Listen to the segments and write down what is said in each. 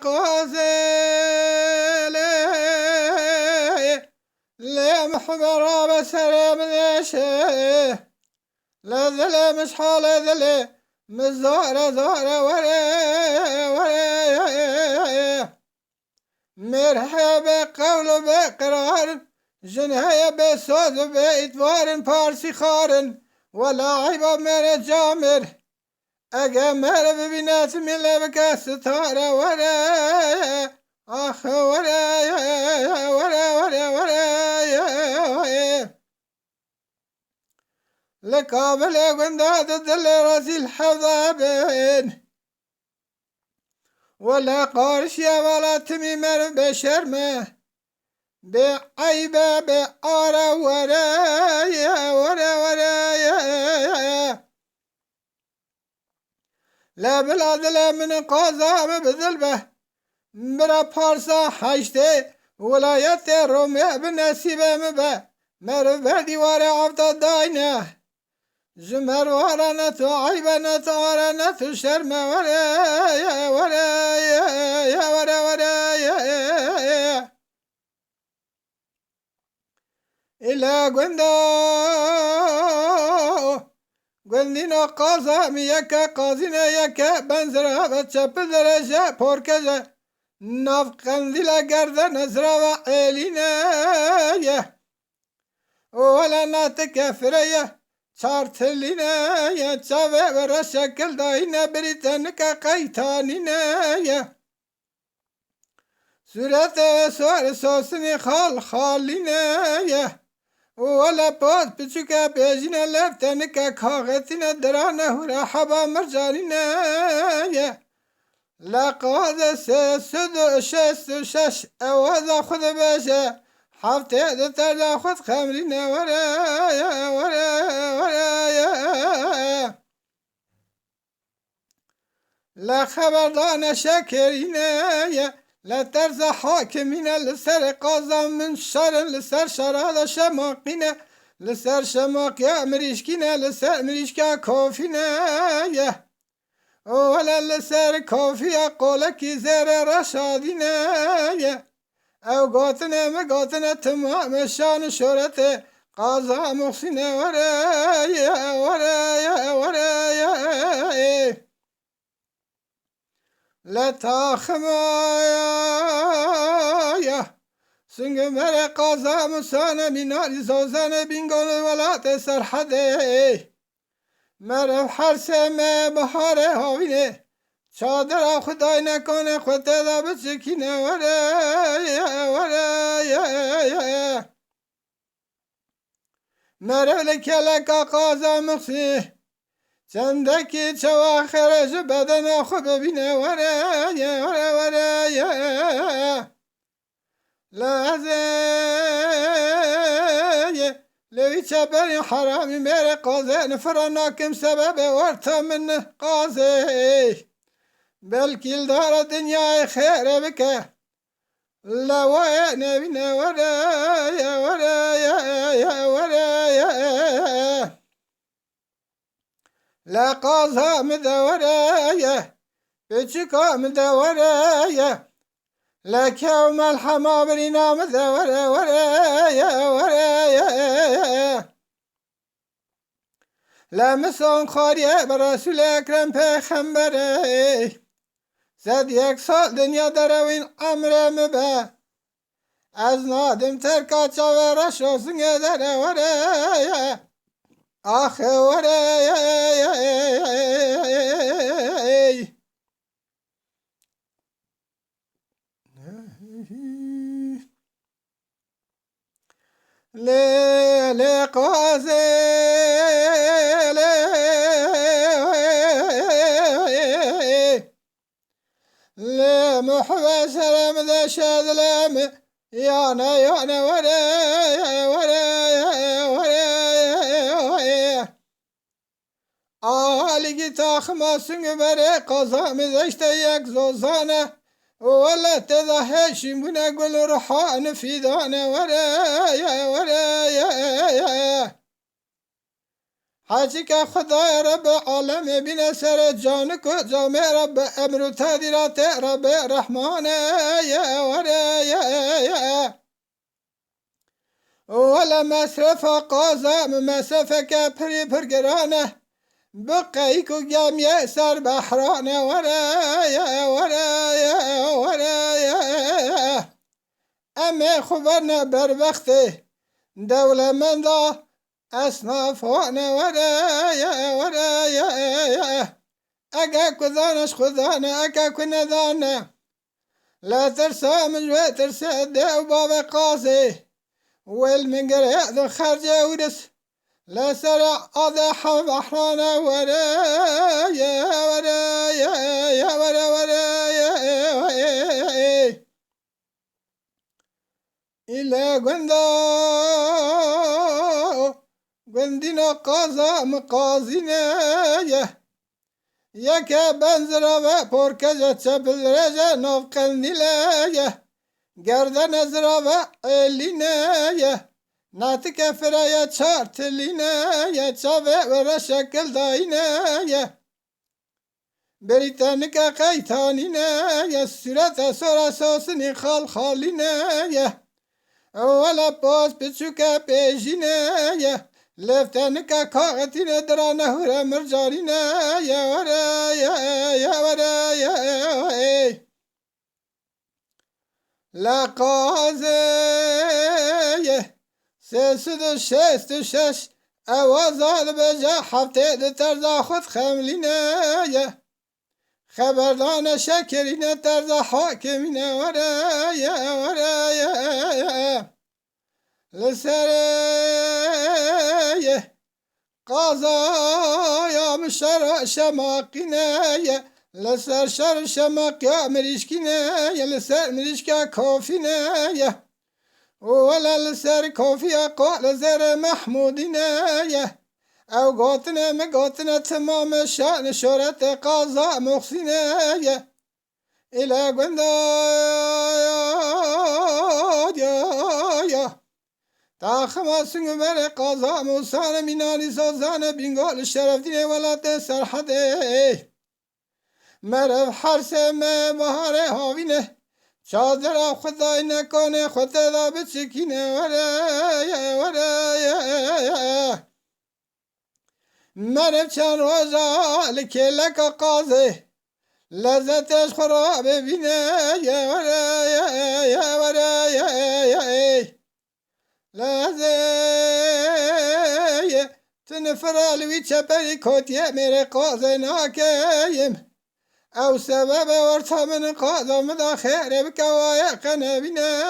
قازل لمحبرة بسرم نشه لذل مشحال ذل مزارة زارة وري مرحبا قول بقرار جنهاية بصوت بإتوار بارسي خارن ولا عيبا مر جامر أجمر ببنات من لبك ستارة ورا أخ ورا لقابل قنداد الدل راسي الحضابين ولا قارشيا ولا تميمر بشرمه بعيبة بأرى ورايا لا بلاد لا من قازام بذلبه مرا بارسا حشته ولايات رومي بنسيبه مبه مرفه ديوار عبد الداينه زمر ورنت وعيبنت ورنت شرم ورايا إلا قندينا قازم يكا قازينا يكا بنزرها بچپ درجة پوركجة ناف قنديلا گرده نزرا وعيلينا ولا ناتك فريا چارتلينا يا چاوه ورا شكل داينا بريتنكا قيتانينا صورت سوار سوسني خالينا ولا بود بچوكا بيجينا لفتنكا كاغتنا درانا هورا حبا مرجانينا لقاد سد شش اوازا خود باشا حفته دتر خود خمرينا ورايا لا خبردان شكرينا لا ترز حاكمين لسر قازم من شر لسر شراد شماقين لسر شماقيا مريشكين لسر مريشكا كوفينا ولا لسر كوفيا قولك زر رشادين او قاتنا مقاتنا تمام شان شورته قازا محسن ورايا لا تاخمايا سنجمر قازا مسانا بنار زوزان بینگل ولات سرحده مرو حرسم بحار هاوینه چادر خدای نکنه خود دا بچکینه ورايا مرو لکلکا قازا مخسی چندکی چوا خرج بدن خو ببینه ورايا لازه لوی چبری حرامی میره قازه نفرناکم سبب ورتا من قازه بلکل دار دنیای خیر بکه لوای نبینه ورايا لا قازها مدورايا بچكا مدورايا لا كوم الحمامرنا ورايا لا مسون خارية برسول اكرم پیغمبره زد یک سال دنیا دروین امر مبه از نادم ترکا چاوه رشوزنگه دره ورايا آخ ورايا لي قازي لي محوى سلام ذا شاد لام يانا ورايا آلگی تاخماسون بره قازم داشته یک زوزانه ولا تضحشی بنا گل روحان فیدانه ورايا حاجی که خدای رب عالم بین سر جان کو جامع رب امر و تدیرات رب رحمان ولا مصرف قازم مصرف که پری پرگرانه بقی کو جمعی سر بحرانه اما خبرنا بر وقت دولمندا اصنافانه اگه کدانش خدانه اگه کندانه لا ترسى من و ترسى ده باب قاضي والمنقر ذو خرجة ورس لا سرع أضح بحرانا ورايا ورايا ورايا إلا قندنا قاضا مقاضينا یک بنزرا و پرکجا چپل رجا ناف قندیله گردن زرا و ایلینه ناتک فرایا چار تلینه چاوه و را شکل داینه بریتانیک قیتانینه صورت سورا سوسنی خال خالینه ولا پاس پچوکا پیجینه لفتنك كاغتين درانه هرا مرجانينا يا ورا يا ورا يا لا قازي سيسد شست شش اوازال بجا حفته دترزا خود خملينا يا خبردان شكرين ترزا حاكمين ورا يا لسرية قضايا مشر شماقنا لسر شر شماق يا مريشكنا لسر مريشكا كوفينا ولا لسر كوفيا قال زر محمودنا او قوتنا مقوتنا تمام شان شرط قضاء مخصنا الى قندا يا تاخما سنگبر قضا موسان مینانی سوزان بینگال شرف دین ولات سرحده مرف حرس ما بهار هاوینه چادر خدای نکنه خود دا بچکینه مرف چند روزا لکلک قاضه لذتش خراب بینه لازم تنفر لوی چپری کتیه میره قاضی ناکیم او سبب ورطا من قاضا مدا خیره بکوای قنبینه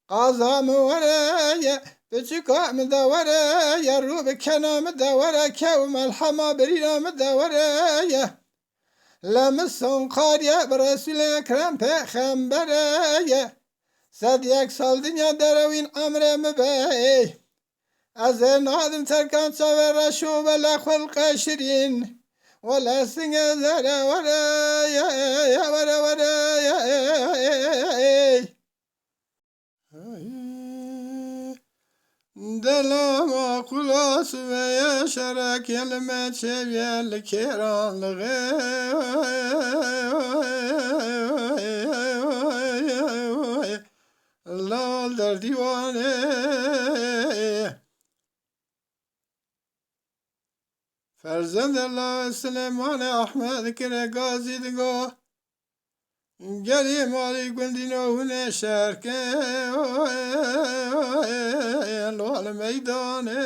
قاضا موره بچکا مدوره رو بکنا مدوره که ملحما برینا مدوره لمسون قارية برسول اکرم پیغمبره صد یک سال دنیا دروین امر مبی از نادم ترکان چاوه رشو بلا خلق شرین ولا سنگ زره دلم اقلاس و شرک یلمت شویل کران لغه لال در دیوانه فرزند الله سلیمان احمد کره گازی دگاه گلی مالی گندینو هونه شرکه لال میدانه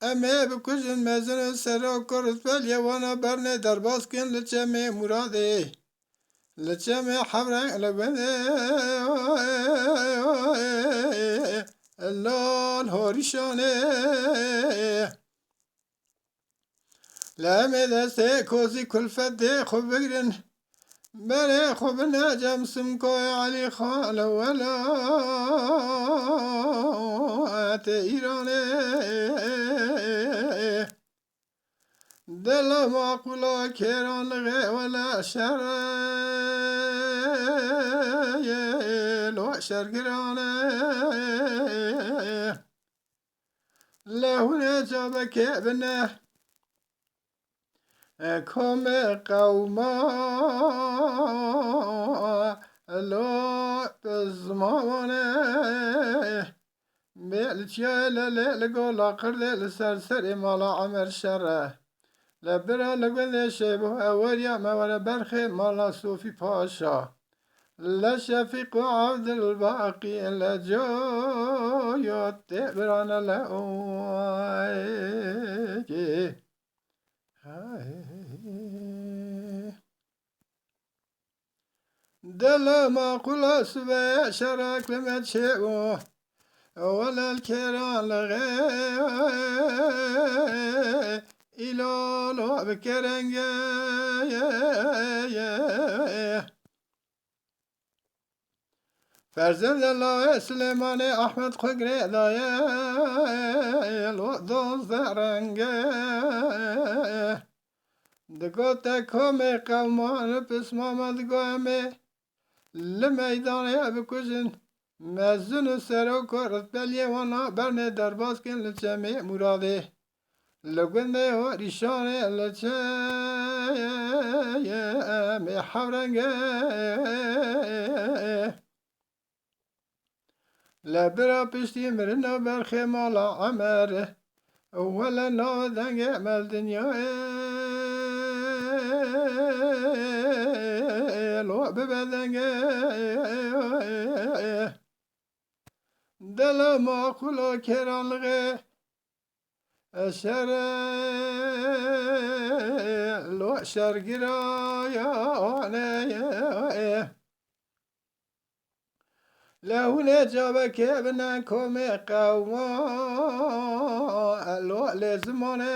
امه بکشن مزن سرا کرد بلی وانا برنه درباز کن لچه مراده لچه حبرنگ لبنه لال هاریشانه لامه دسته کوزی کلفت ده خوب بگرن بله خوب نجم سمکای علی خال ولایت ایرانه دل معقولا کران لغه ولا شرعه لو شرگرانه لهونه جابك ابنه كم قوما لو بزمانه بالجيل لقول قرد السرسر مالا عمر شره لبرا لقل شبه أوليا ما ولا برخي مالا صوفي باشا لا شفيق عبد الباقي لا جويوت تبرانا لا دل ما قل سبع شراك لما تشيبه ولا الكران لغي إلو لو بكرنجي فرزند الله سليمان أحمد ققري دايا الوضوز درنجي دقوتا كومي قلمان بسماما دقوامي لميدان بكوزن مزن سرو كورت بليه وانا برني درباز كن لجميع مرادي لقنده هو ريشاني لجميع حورنجي لبرا بشتي مرنا برخي مالا عمره ولا نودنج مال دنيا لو ببدنج دل ما كلو كران لغي أشر لو شرقرا يا لهونه جابك ابنا كومي قوما لو لزمانه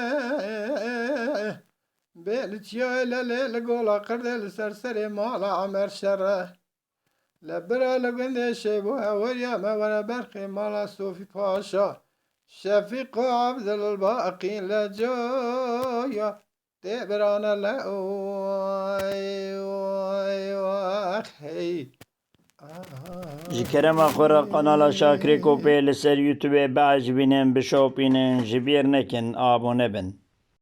بالجيل لقول قرد السرسر مالا عمر شره لبرا لقند شبه أوليا ما ولا برخي مالا صوفي باشا شفيق عبد الباقي لجويا تبرانا لا جكرما خورا قناة شاكري كوبي لسر يوتيوب بعجبينن بشوبينن جبير نكن آبونه بن